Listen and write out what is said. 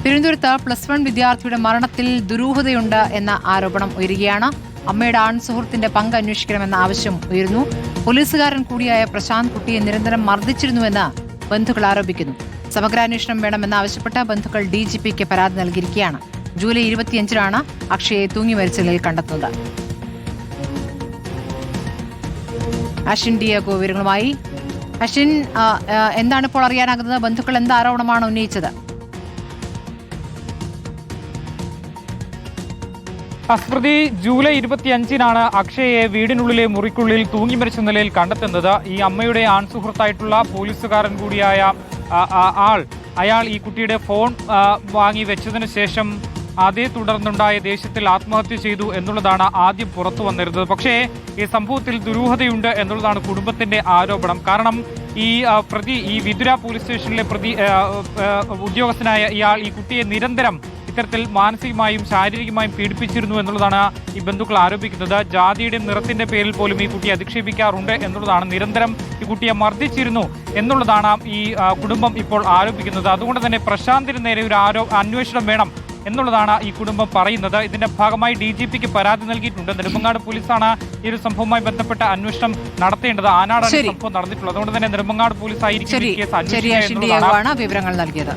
തിരുവനന്തപുരത്ത് +1 വിദ്യാർത്ഥിയുടെ മരണത്തിൽ ദുരൂഹതയുണ്ട് എന്ന ആരോപണം ഉയരുകയാണ്. അമ്മയുടെ ആൺസുഹൃത്തിന്റെ പങ്ക് അന്വേഷിക്കണമെന്ന ആവശ്യം ഉയരുന്നു. പോലീസുകാരൻ കൂടിയായ പ്രശാന്ത് കുട്ടിയെ നിരന്തരം മർദ്ദിച്ചിരുന്നുവെന്ന് ബന്ധുക്കൾ ആരോപിക്കുന്നു. സമഗ്രാന്വേഷണം വേണമെന്നാവശ്യപ്പെട്ട് ബന്ധുക്കൾ DGPക്ക് പരാതി നൽകിയിരിക്കുകയാണ്. ജൂലൈ 25-നാണ് അക്ഷയെ തൂങ്ങി മരിച്ച നിലയിൽ കണ്ടെത്തുന്നത്. അശ്വിൻ ഡിയാഗോ വിവരങ്ങളുമായി. അശ്വിൻ, എന്താണ് ഇപ്പോൾ അറിയാനാകുന്നത്? ബന്ധുക്കൾ എന്ത് ആരോപണമാണ് ഉന്നയിച്ചത്? സ്മൃതി, ജൂലൈ 25-നാണ് അക്ഷയെ വീടിനുള്ളിലെ മുറിക്കുള്ളിൽ തൂങ്ങി മരിച്ച നിലയിൽ കണ്ടെത്തുന്നത്. ഈ അമ്മയുടെ ആൺസുഹൃത്തായിട്ടുള്ള പോലീസുകാരൻ കൂടിയായ അയാൾ ഈ കുട്ടിയുടെ ഫോൺ വാങ്ങി വെച്ചതിന് ശേഷം അതേ തുടർന്നുണ്ടായ ദേഷ്യത്തിൽ ആത്മഹത്യ ചെയ്തു എന്നുള്ളതാണ് ആദ്യം പുറത്തു വന്നിരുന്നത്. പക്ഷേ ഈ സംഭവത്തിൽ ദുരൂഹതയുണ്ട് എന്നുള്ളതാണ് കുടുംബത്തിന്റെ ആരോപണം. കാരണം ഈ വിതുര പോലീസ് സ്റ്റേഷനിലെ ഉദ്യോഗസ്ഥനായ ഇയാൾ ഈ കുട്ടിയെ നിരന്തരം ഇത്തരത്തിൽ മാനസികമായും ശാരീരികമായും പീഡിപ്പിച്ചിരുന്നു എന്നുള്ളതാണ് ഈ ബന്ധുക്കൾ ആരോപിക്കുന്നത്. ജാതിയുടെ നിറത്തിന്റെ പേരിൽ പോലും ഈ കുട്ടിയെ അധിക്ഷേപിക്കാറുണ്ട് എന്നുള്ളതാണ്. നിരന്തരം ഈ കുട്ടിയെ മർദ്ദിച്ചിരുന്നു എന്നുള്ളതാണ് ഈ കുടുംബം ഇപ്പോൾ ആരോപിക്കുന്നത്. അതുകൊണ്ട് തന്നെ പ്രശാന്തിന് നേരെ ഒരു അന്വേഷണം വേണം എന്നുള്ളതാണ് ഈ കുടുംബം പറയുന്നത്. ഇതിന്റെ ഭാഗമായി DGPക്ക് പരാതി നൽകിയിട്ടുണ്ട്. നെടുമങ്ങാട് പോലീസാണ് ഈ ഒരു സംഭവവുമായി ബന്ധപ്പെട്ട അന്വേഷണം നടത്തേണ്ടത്. ആനാടാണ് സംഭവം നടന്നിട്ടുള്ളത്. അതുകൊണ്ട് തന്നെ നെടുമങ്ങാട് പോലീസ് ആയിരിക്കും വിവരങ്ങൾ നൽകിയത്.